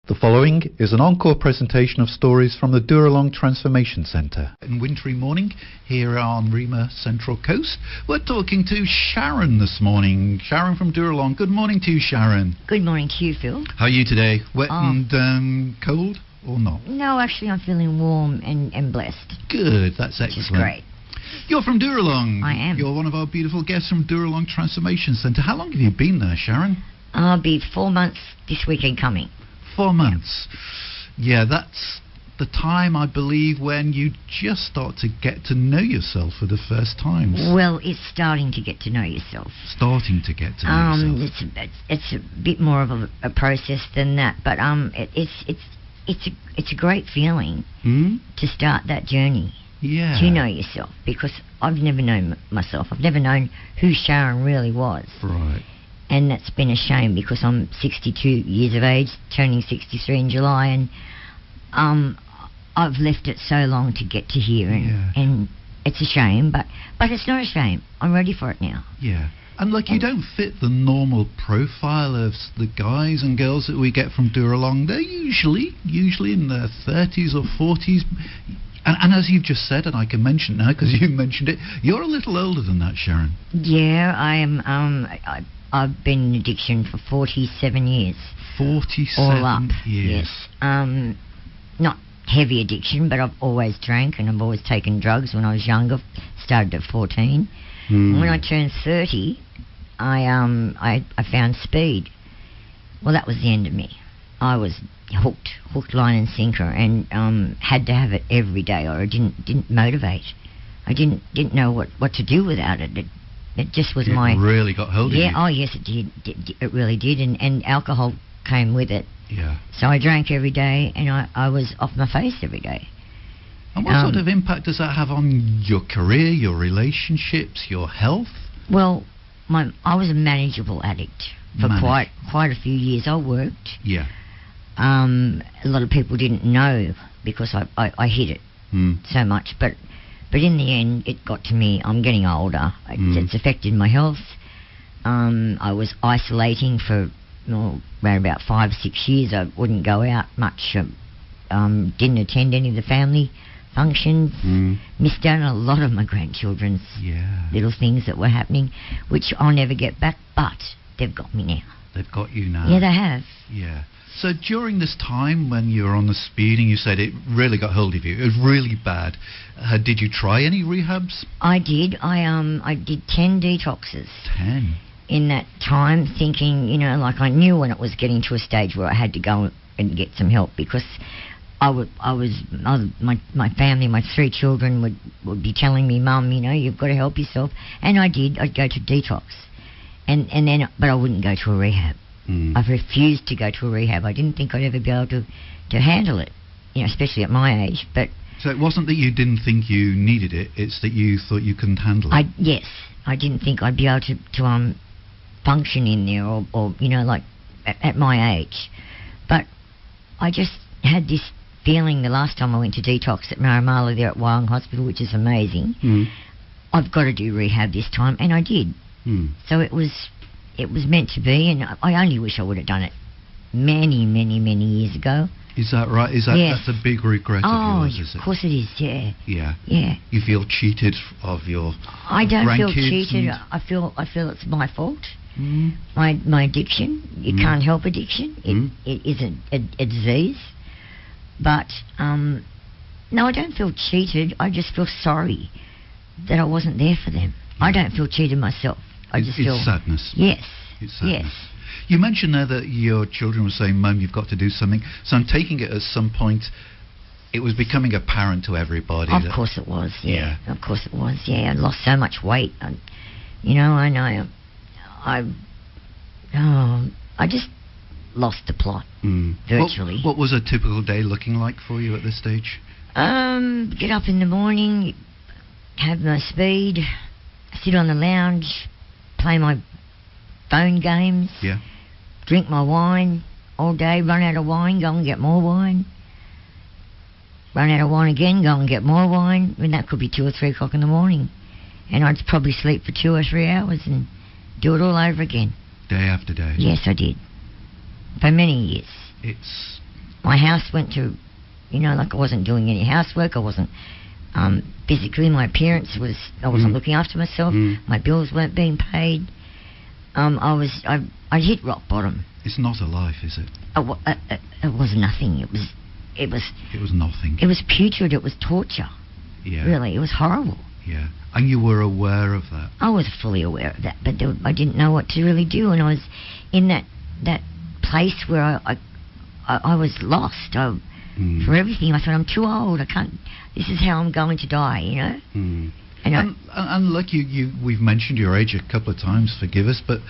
The following is an encore presentation of stories from the Dooralong Transformation Centre. In wintry morning, here on Rima Central Coast, we're talking to Sharron this morning. Sharron from Dooralong. Good morning to you, Sharron. Good morning to you, Phil. How are you today? Wet and cold or not? No, actually I'm feeling warm and blessed. Good, that's excellent. Which is great. You're from Dooralong. I am. You're one of our beautiful guests from Dooralong Transformation Centre. How long have you been there, Sharron? I'll be 4 months this weekend coming. 4 months. Yeah, that's the time, I believe, when you just start to get to know yourself for the first time. Well, it's starting to get to know yourself. Starting to get to know yourself. It's a bit more of a process than that, but it's a great feeling to start that journey. Yeah. To know yourself, because I've never known myself. I've never known who Sharron really was. Right. And that's been a shame, because I'm 62 years of age, turning 63 in July, and I've left it so long to get to here, and it's a shame, but it's not a shame. I'm ready for it now. Yeah. And like, you don't fit the normal profile of the guys and girls that we get from Dooralong. They're usually in their 30s or 40s. And as you've just said, and I can mention now because you mentioned it, you're a little older than that, Sharron. Yeah, I am. I've been in addiction for 47 years. 47 all up, years. Yes. Not heavy addiction, but I've always drank and I've always taken drugs when I was younger. Started at 14. When I turned 30, I found speed. Well, that was the end of me. I was hook, line and sinker, and had to have it every day, or it didn't motivate. I didn't know what to do without it. It just was it really got hold of you. Yeah, oh yes, it did. It really did, and alcohol came with it. Yeah. So I drank every day, and I was off my face every day. And what sort of impact does that have on your career, your relationships, your health? Well, I was a manageable addict for quite a few years. I worked. Yeah. A lot of people didn't know because I hid it so much, but in the end it got to me. I'm getting older. It's affected my health. I was isolating for around about 5 or 6 years. I wouldn't go out much. Didn't attend any of the family functions. Missed out on a lot of my grandchildren's little things that were happening, which I'll never get back, but they've got me now. They've got you now. Yeah, they have. Yeah. So during this time when you were on the speeding, you said it really got hold of you. It was really bad. Did you try any rehabs? I did. I did 10 detoxes. 10? In that time, thinking, like I knew when it was getting to a stage where I had to go and get some help, because my family, my 3 children would be telling me, Mum, you've got to help yourself. And I did. I'd go to detox. But I wouldn't go to a rehab. I refused to go to a rehab. I didn't think I'd ever be able to handle it, especially at my age. But so it wasn't that you didn't think you needed it; it's that you thought you couldn't handle it. Yes, I didn't think I'd be able to function in there, or like at my age. But I just had this feeling the last time I went to detox at Maramala there at Wyong Hospital, which is amazing. I've got to do rehab this time, and I did. So it was meant to be, and I only wish I would have done it many, many, many years ago. Is that right? That's a big regret of yours, is it? Of course it is, yeah. Yeah. Yeah. You feel cheated of your I don't feel cheated. I feel it's my fault. My addiction. You can't help addiction. It is a disease. But, no, I don't feel cheated. I just feel sorry that I wasn't there for them. I don't feel cheated myself. It's sadness. Yes. It's sadness. Yes. You mentioned there that your children were saying, Mum, you've got to do something. So I'm taking it at some point it was becoming apparent to everybody. Of course it was, yeah. Of course it was, yeah. I lost so much weight. I just lost the plot, virtually. What was a typical day looking like for you at this stage? Get up in the morning, have my speed, sit on the lounge, play my phone games, drink my wine all day, run out of wine, go and get more wine, run out of wine again, go and get more wine. I mean, that could be 2 or 3 o'clock in the morning. And I'd probably sleep for 2 or 3 hours and do it all over again. Day after day? Yes, I did. For many years. It's My house went to, like I wasn't doing any housework. I wasn't physically. My appearance was. I wasn't looking after myself. My bills weren't being paid. I hit rock bottom. It's not a life, is it? It was nothing. It was nothing. It was putrid. It was torture. Yeah. Really, it was horrible. Yeah. And you were aware of that? I was fully aware of that, but I didn't know what to really do, and I was in that place where I was lost. For everything, I thought, I'm too old. I can't. This is how I'm going to die, And look, we've mentioned your age a couple of times. Forgive us, but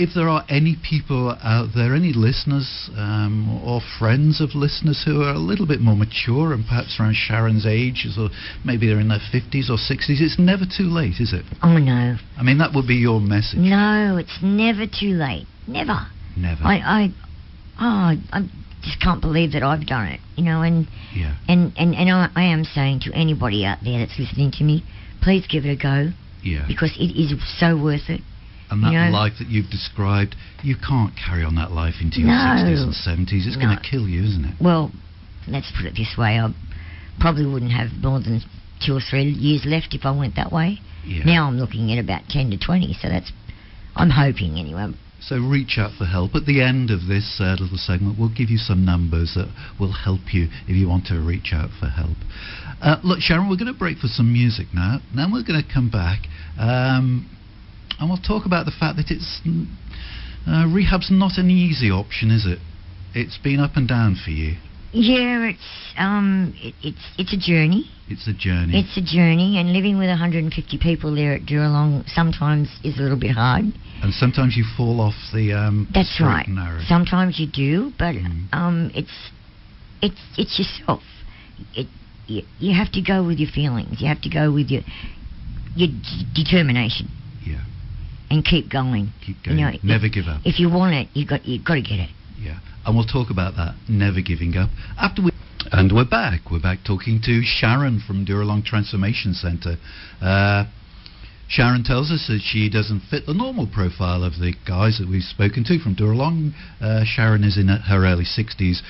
if there are any people out there, any listeners or friends of listeners who are a little bit more mature and perhaps around Sharron's age, or maybe they're in their 50s or 60s, it's never too late, is it? Oh, no. I mean, that would be your message. No, it's never too late. Never. Never. I just can't believe that I've done it, and I am saying to anybody out there that's listening to me, please give it a go. Yeah. Because it is so worth it. And that life that you've described, you can't carry on that life into your 60s and 70s. It's going to kill you, isn't it? Well, let's put it this way. I probably wouldn't have more than 2 or 3 years left if I went that way. Yeah. Now I'm looking at about 10 to 20, so I'm hoping anyway. So reach out for help. At the end of this little segment, we'll give you some numbers that will help you if you want to reach out for help. Look, Sharron, we're going to break for some music now. Then we're going to come back. And we'll talk about the fact that rehab's not an easy option, is it? It's been up and down for you. Yeah, it's a journey. It's a journey. It's a journey, and living with 150 people there at Dooralong sometimes is a little bit hard. And sometimes you fall off the That's straight right. and narrow. Sometimes you do, but it's yourself. You have to go with your feelings. You have to go with your determination. Yeah. And keep going. Keep going. Never give up. If you want it, you've got to get it. Yeah. And we'll talk about that, never giving up. And we're back. We're back talking to Sharron from Dooralong Transformation Centre. Sharron tells us that she doesn't fit the normal profile of the guys that we've spoken to from Dooralong. Sharron is in her early 60s,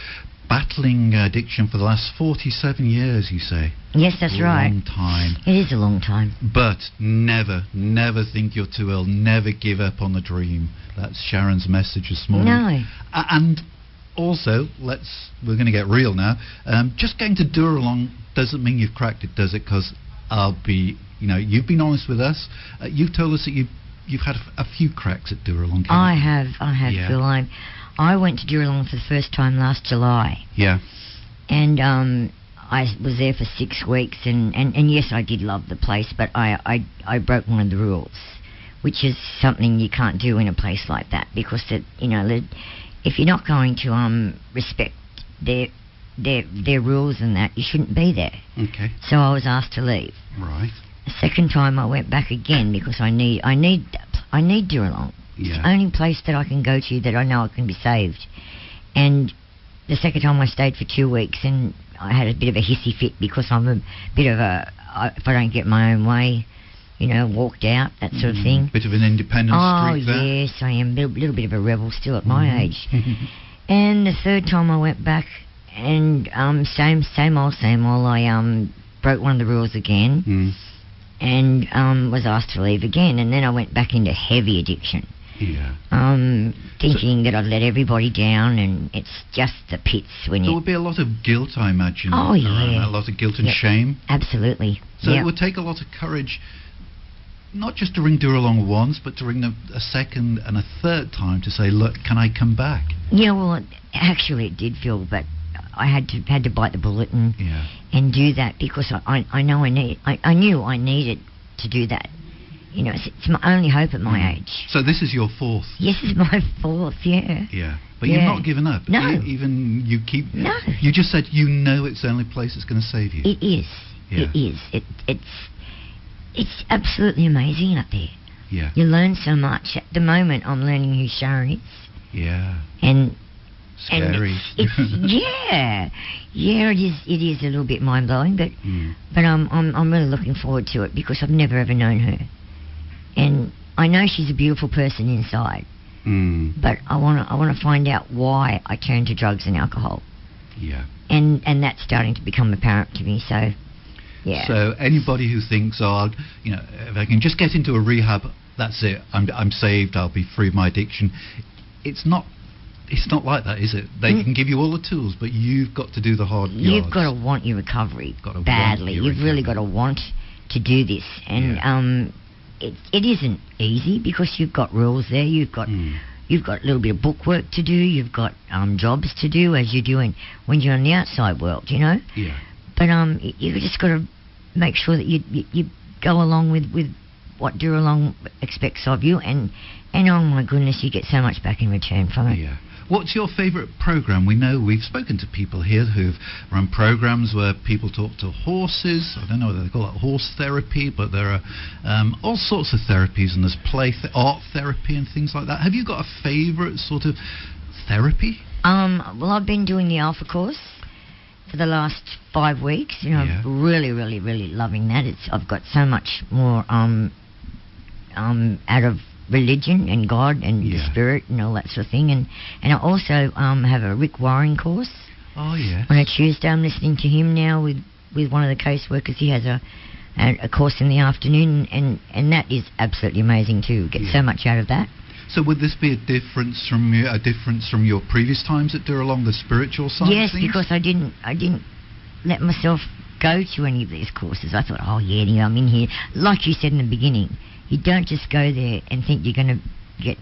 battling addiction for the last 47 years, you say? Yes, that's right. A long time. It is a long time. But never think you're too ill. Never give up on the dream. That's Sharron's message this morning. No. And also, we're going to get real now. Just going to Dooralong doesn't mean you've cracked it, does it? Because you've been honest with us. You've told us that you've had a few cracks at Dooralong. I have, yeah. Phil. I went to Dooralong for the first time last July. Yeah. And I was there for 6 weeks, and yes, I did love the place, but I broke one of the rules, which is something you can't do in a place like that, because if you're not going to respect their rules and that, you shouldn't be there. Okay. So I was asked to leave. Right. The second time I went back again because I need Dooralong. Yeah. It's the only place that I can go to that I know I can be saved. And the second time I stayed for 2 weeks, and I had a bit of a hissy fit because I'm a bit of if I don't get my own way, walked out, that sort of thing. Bit of an independent streak there. Oh, yes, I am. A little bit of a rebel still at my age. And the third time I went back, and same old. I broke one of the rules again, and was asked to leave again. And then I went back into heavy addiction. Yeah. Thinking that I'd let everybody down, and it's just the pits when There would be a lot of guilt, I imagine. Oh, yeah. A lot of guilt and shame. Absolutely. So it would take a lot of courage, not just to ring Dooralong once, but to ring them a second and a third time to say, look, can I come back? Yeah, well, actually it did, Phil, but I had to bite the bullet and do that, because I knew I needed to do that. It's my only hope at my age. So this is your fourth? Yes, it's my fourth, yeah. Yeah. But you've not given up. No. You keep... No. You just said it's the only place that's going to save you. It is. Yeah. It is. It's absolutely amazing up there. Yeah. You learn so much. At the moment, I'm learning who Sharron is. Yeah. And... Scary. Yeah, it is a little bit mind-blowing, but I'm really looking forward to it, because I've never ever known her. And I know she's a beautiful person inside, but I want to find out why I turned to drugs and alcohol. Yeah. And that's starting to become apparent to me. So, yeah. So anybody who thinks, oh, you know, if I can just get into a rehab, that's it. I'm saved. I'll be free of my addiction. It's not like that, is it? They can give you all the tools, but you've got to do the hard yards. You've got to want your recovery badly. You've really got to want to do this, and it isn't easy because you've got rules there. You've got a little bit of bookwork to do. You've got jobs to do as you're doing when you're in the outside world, you know. Yeah. But you just got to make sure that you go along with what Dooralong expects of you, and oh my goodness, you get so much back in return from it. Yeah. What's your favourite program? We know we've spoken to people here who've run programs where people talk to horses. I don't know whether they call it horse therapy, but there are all sorts of therapies, and there's art therapy and things like that. Have you got a favourite sort of therapy? Well, I've been doing the Alpha course for the last 5 weeks. You know, I'm really, really, really loving that. I've got so much more out of religion and God and the Spirit and all that sort of thing. And I also have a Rick Warren course. Oh, yes. On a Tuesday, I'm listening to him now with one of the caseworkers. He has a course in the afternoon, and that is absolutely amazing too. Get so much out of that. So would this be a difference from your previous times at Dooralong, the spiritual side of things? Yes, because I didn't let myself go to any of these courses. I thought, oh yeah, I'm in here. Like you said in the beginning, you don't just go there and think you're going to get,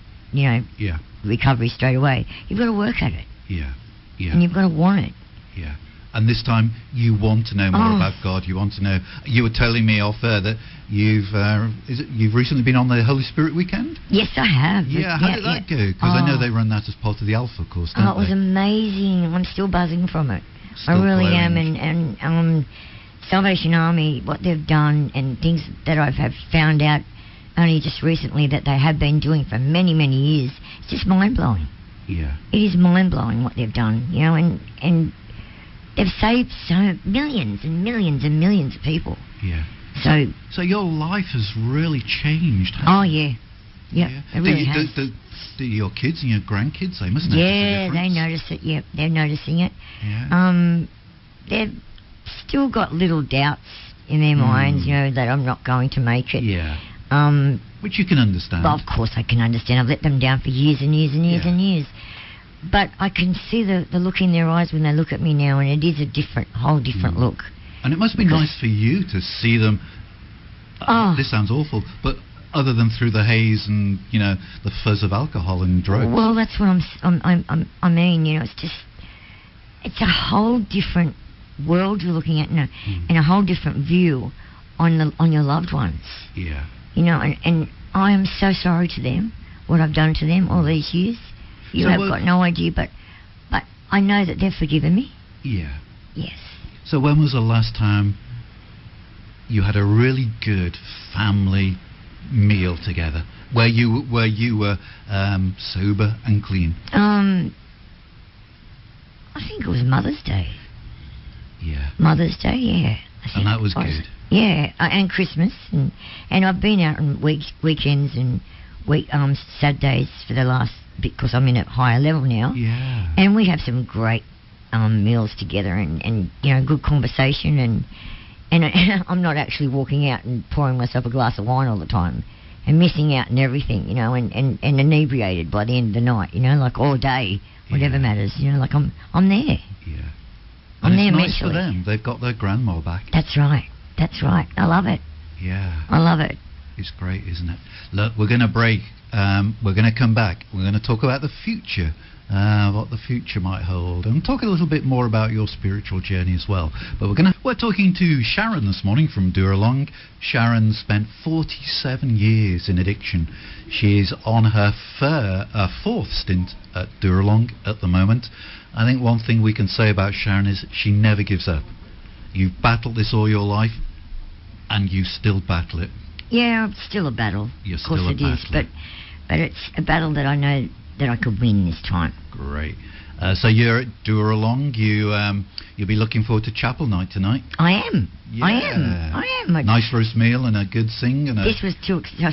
recovery straight away. You've got to work at it. Yeah, yeah. And you've got to want it. Yeah. And this time you want to know more about God. You want to know. You were telling me off there that you've recently been on the Holy Spirit weekend? Yes, I have. Yeah. How did that go? Because I know they run that as part of the Alpha course. Don't it was amazing. I'm still buzzing from it. Still I really glowing. am. And Salvation Army, what they've done, and things that I have found out only just recently that they have been doing for many, many years. It's just mind-blowing. Yeah. It is mind-blowing what they've done, you know, and they've saved millions and millions and millions of people. Yeah. So your life has really changed, hasn't it? Oh, yeah. Yep, it really has. Do your kids and your grandkids, they must notice the difference? Yeah, they notice it, yeah. They're noticing it. Yeah. They've still got little doubts in their minds, you know, that I'm not going to make it. Yeah. Which you can understand. Well, of course I can understand. I've let them down for years and years and years and years. But I can see the look in their eyes when they look at me now, and it is a whole different look. And it must be nice for you to see them. This sounds awful, but other than through the haze and, you know, the fuzz of alcohol and drugs. Well, that's what I mean. You know, it's a whole different world you're looking at, and a whole different view on your loved ones. Yeah. You know, and I am so sorry to them, what I've done to them all these years. You have got no idea, but I know that they've forgiven me. Yeah. Yes. So when was the last time you had a really good family meal together, where you were sober and clean? I think it was Mother's Day. Yeah. Mother's Day, yeah. And that was good. Yeah, and Christmas, and I've been out on weekends and Saturdays for the last, because I'm in a higher level now. Yeah. And we have some great meals together, and you know, good conversation, and I'm not actually walking out and pouring myself a glass of wine all the time and missing out and everything, you know, and inebriated by the end of the night, you know, like all day, whatever matters, you know, like I'm there. Yeah. I'm there nice mentally. For them. They've got their grandma back. That's right. That's right. I love it. Yeah. I love it. It's great, isn't it? Look, we're going to break. We're going to come back. We're going to talk about the future, what the future might hold, and talk a little bit more about your spiritual journey as well. But we're talking to Sharron this morning from Dooralong. Sharron spent 47 years in addiction. She's on her fourth stint at Dooralong at the moment. I think one thing we can say about Sharron is she never gives up. You've battled this all your life, and you still battle it. Yeah, it's still a battle. You're still a battle. Of course it is, but it's a battle that I know that I could win this time. Great. So you're at Dooralong. You'll be looking forward to chapel night tonight. I am. Yeah. I am. Nice roast meal and a good sing. And this was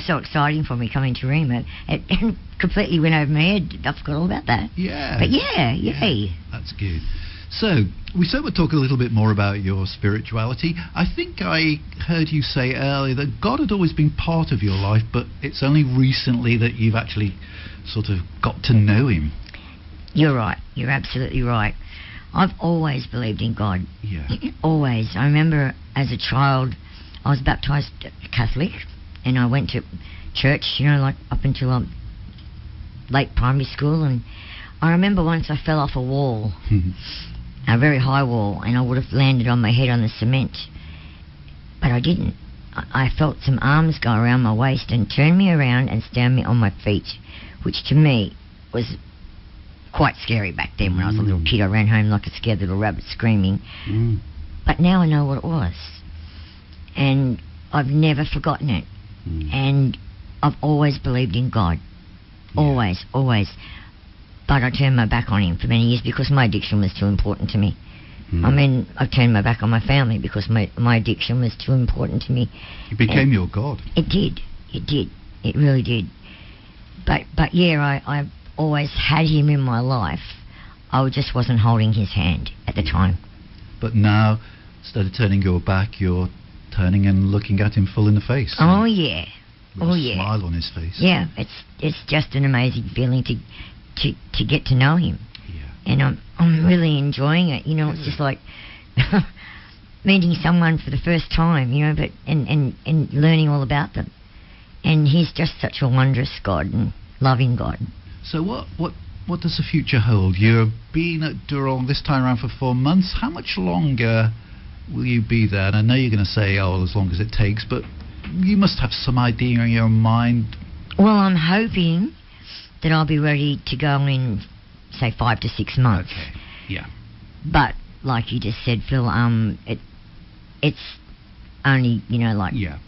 so exciting for me coming to Rima. It completely went over my head. I forgot all about that. Yeah. But yeah. That's good. So, we said we'd talk a little bit more about your spirituality. I think I heard you say earlier that God had always been part of your life, but it's only recently that you've actually sort of got to know him. You're right. You're absolutely right. I've always believed in God. Yeah. Always. I remember as a child, I was baptised Catholic, and I went to church, like up until late primary school, and I remember once I fell off a wall, a very high wall, and I would have landed on my head on the cement, but I didn't. I felt some arms go around my waist and turn me around and stand me on my feet, which to me was quite scary back then. When I was a little kid, I ran home like a scared little rabbit screaming. But now I know what it was, and I've never forgotten it. And I've always believed in God. Always. But I turned my back on him for many years because my addiction was too important to me. I mean, I turned my back on my family because my addiction was too important to me. It became your God. It did. It really did. But yeah, I always had him in my life. I just wasn't holding his hand at the time. But now, instead of turning your back, you're turning and looking at him full in the face. Oh yeah. With a smile on his face. Yeah, it's just an amazing feeling to get to know him. Yeah. And I'm really enjoying it. It's just like meeting someone for the first time, but and learning all about them. And he's just such a wondrous God and loving God. So what does the future hold? You're being at Dooralong this time around for 4 months. How much longer will you be there? And I know you're going to say, as long as it takes, but you must have some idea in your mind. Well, I'm hoping that I'll be ready to go in, say, 5 to 6 months. Okay, yeah. But, like you just said, Phil, it's only, Yeah.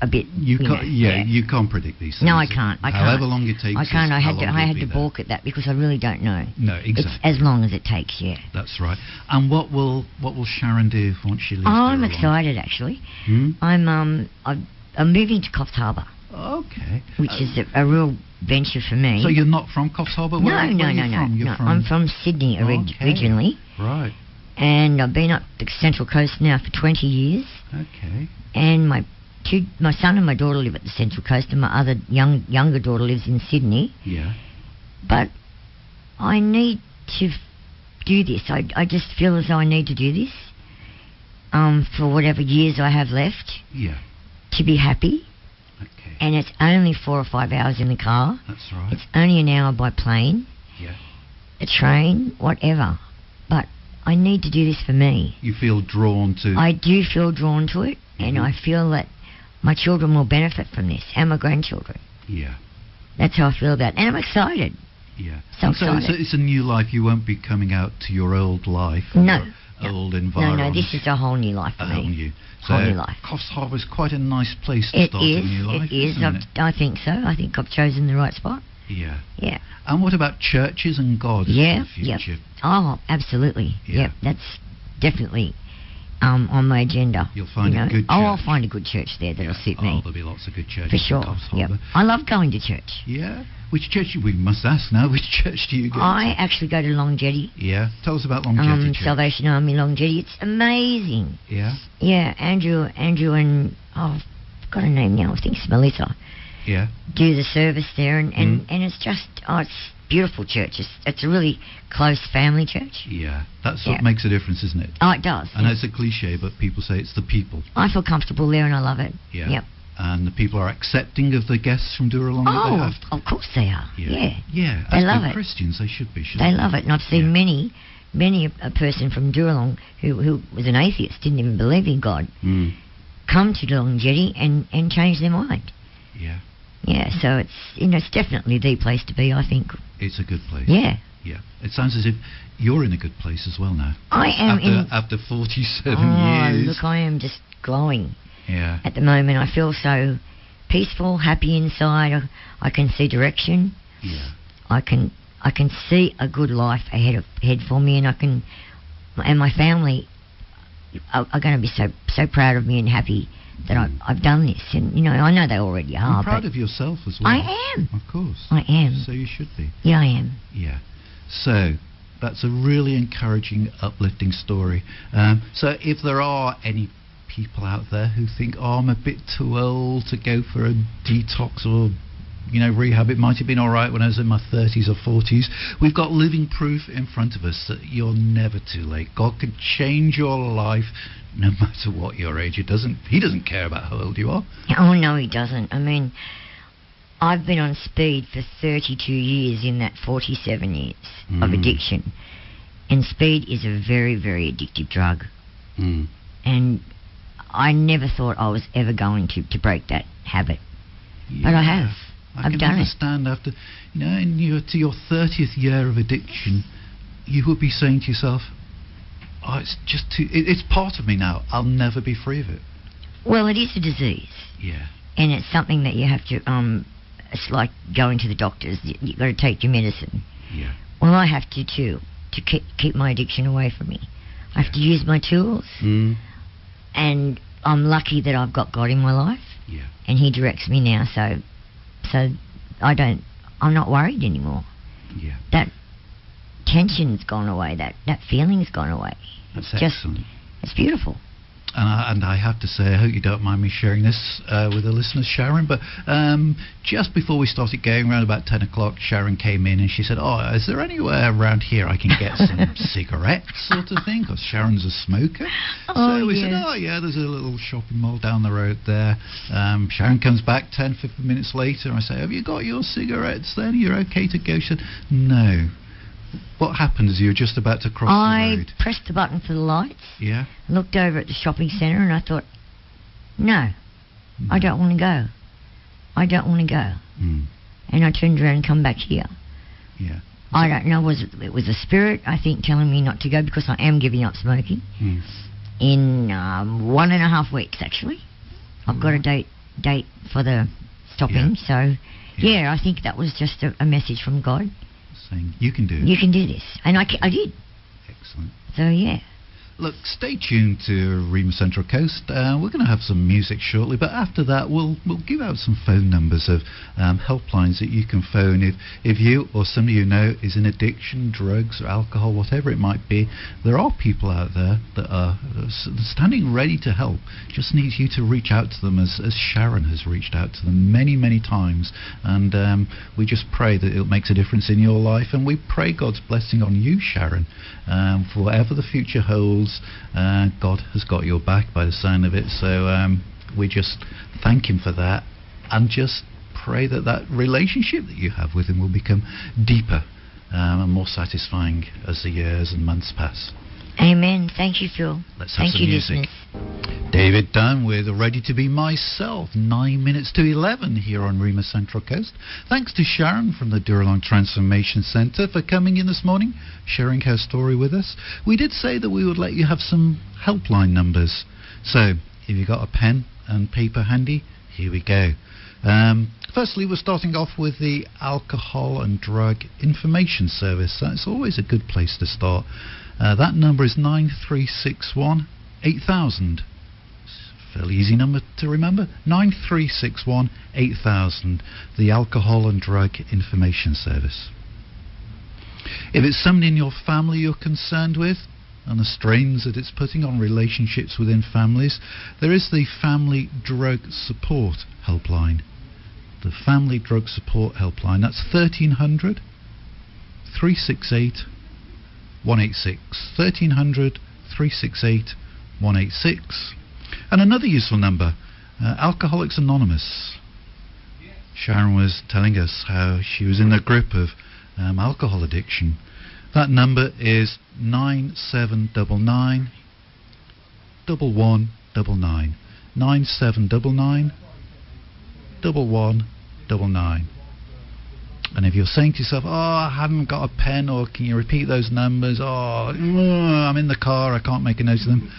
a bit. You can't predict these things. No, I can't. However long it takes. I can't. I had to balk at that because I really don't know. No, exactly. It's as long as it takes. Yeah. That's right. And what will Sharron do once she leaves? I'm excited actually. I'm moving to Coffs Harbour. Okay. Which is a real venture for me. So you're not from Coffs Harbour? No. I'm from Sydney originally. Right. And I've been up the Central Coast now for 20 years. Okay. And my son and my daughter live at the Central Coast, and my other younger daughter lives in Sydney. Yeah. But I need to do this. I just feel as though I need to do this for whatever years I have left. Yeah. To be happy. Okay. And it's only 4 or 5 hours in the car. That's right. It's only an hour by plane. Yeah. A train, whatever. But I need to do this for me. You feel drawn to... I do feel drawn to it, and I feel that my children will benefit from this, and my grandchildren. Yeah. That's how I feel about it. And I'm excited. Yeah. So excited. It's a new life. You won't be coming out to your old life. No. Old environment. No, this is a whole new life for me. A whole new. Whole new life. Coffs Harbour is quite a nice place to start a new life. It is. I think so. I think I've chosen the right spot. Yeah. Yeah. And what about churches and God in the future? Yep. Oh, absolutely. Yeah. Yep. That's definitely on my agenda. You'll find a good church. I'll find a good church there that'll suit me. There'll be lots of good churches for sure. in Coffs Harbour. Yep. I love going to church. Yeah. Which church? We must ask now. Which church do you go to? I actually go to Long Jetty. Yeah. Tell us about Long Jetty Church. Salvation Army Long Jetty. It's amazing. Yeah. Yeah. Andrew and I've got a name now. I think it's Melissa. Yeah. Do the service there, and it's just it's beautiful church. It's a really close family church. Yeah, that's what makes a difference, isn't it? Oh, it does. And it's a cliche, but people say it's the people. I feel comfortable there, and I love it. Yeah. Yep. And the people are accepting of the guests from Dooralong. Oh, of course they are. Yeah. Yeah. They love it. Christians, they should be. They love it, and I've seen many a person from Dooralong who was an atheist, didn't even believe in God, come to Long Jetty and change their mind. Yeah. Yeah, so it's definitely the place to be, I think. It's a good place. Yeah. Yeah. It sounds as if you're in a good place as well now. I am after 47 years. Look, I am just glowing. Yeah. At the moment, I feel so peaceful, happy inside. I can see direction. Yeah. I can see a good life ahead for me, and my family. are going to be so proud of me and happy that I've done this. And, you know, I know they already are. You're proud of yourself as well. I am. Of course. I am. So you should be. Yeah, I am. Yeah. So that's a really encouraging, uplifting story. So if there are any people out there who think, oh, I'm a bit too old to go for a detox or, you know, rehab, it might have been all right when I was in my 30s or 40s, we've got living proof in front of us that you're never too late. God can change your life no matter what your age. He doesn't care about how old you are. Oh, no, he doesn't. I mean, I've been on speed for 32 years in that 47 years of addiction. And speed is a very, very addictive drug. And I never thought I was ever going to break that habit. Yeah, but I have. I've can done understand after, you know, to your 30th year of addiction, you would be saying to yourself, oh, it's just too, it's part of me now. I'll never be free of it. Well, it is a disease. Yeah. And it's something that you have to, it's like going to the doctors. You've got to take your medicine. Yeah. Well, I have to too, to keep my addiction away from me. I have to use my tools. And I'm lucky that I've got God in my life. Yeah. And He directs me now, so I'm not worried anymore. Yeah. That tension's gone away, that feeling's gone away. That's excellent. It's beautiful. And I have to say, I hope you don't mind me sharing this with the listeners, Sharron, but just before we started going, around about 10 o'clock, Sharron came in and she said, oh, is there anywhere around here I can get some cigarettes sort of thing? Because Sharon's a smoker. So we said, oh, yeah, there's a little shopping mall down the road there. Sharron comes back 10, 15 minutes later, and I say, have you got your cigarettes then? You're okay to go? She said, no. What happened as you were just about to cross the road? I pressed the button for the lights. Yeah. Looked over at the shopping centre and I thought, no, I don't want to go. I don't want to go. And I turned around and come back here. Yeah. I don't know, it was a spirit, I think, telling me not to go because I am giving up smoking. In 1.5 weeks, actually. I've got a date for the stopping. So, yeah, I think that was just a message from God. Saying, you can do it. You can do this. And I did. Excellent. So, yeah. Look, stay tuned to Rima Central Coast. We're going to have some music shortly, but after that we'll give out some phone numbers of helplines that you can phone if you or somebody you know is in addiction, drugs or alcohol, whatever it might be. There are people out there that are standing ready to help. Just needs you to reach out to them as Sharron has reached out to them many, many times. And we just pray that it makes a difference in your life, and we pray God's blessing on you, Sharron, for whatever the future holds. God has got your back by the sound of it, so we just thank Him for that and just pray that relationship that you have with Him will become deeper and more satisfying as the years and months pass. Amen. Thank you, Phil. Let's have some music. David Dunn with Ready to Be Myself, 9 minutes to 11 here on Rima Central Coast. Thanks to Sharron from the Dooralong Transformation Centre for coming in this morning, sharing her story with us. We did say that we would let you have some helpline numbers. So, if you've got a pen and paper handy, here we go. Firstly, we're starting off with the Alcohol and Drug Information Service. That's always a good place to start. That number is 9361 8000. Fairly easy number to remember. 9361 8000. The Alcohol and Drug Information Service. If it's somebody in your family you're concerned with and the strains that it's putting on relationships within families, there is the Family Drug Support Helpline. The Family Drug Support Helpline. That's 1300 368 186. 1300 368 186. And another useful number, Alcoholics Anonymous. Sharron was telling us how she was in a group of alcohol addiction. That number is 9799 1199. 9799 1199. And if you're saying to yourself, oh, I haven't got a pen, or can you repeat those numbers? Oh, I'm in the car, I can't make a note of them.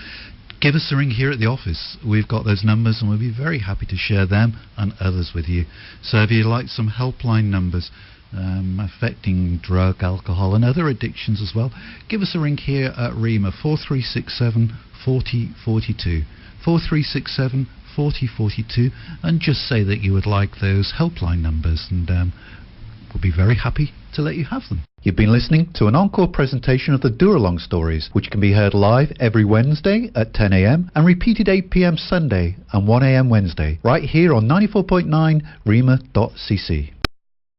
Give us a ring here at the office. We've got those numbers and we'll be very happy to share them and others with you. So if you'd like some helpline numbers, affecting drug, alcohol and other addictions as well, give us a ring here at REMA 4367 4042. 4367 4042, and just say that you would like those helpline numbers, and we'll be very happy to let you have them. You've been listening to an encore presentation of the Dooralong stories, which can be heard live every Wednesday at 10 a.m. and repeated 8 p.m. Sunday and 1 a.m. Wednesday, right here on 94.9 rema.cc.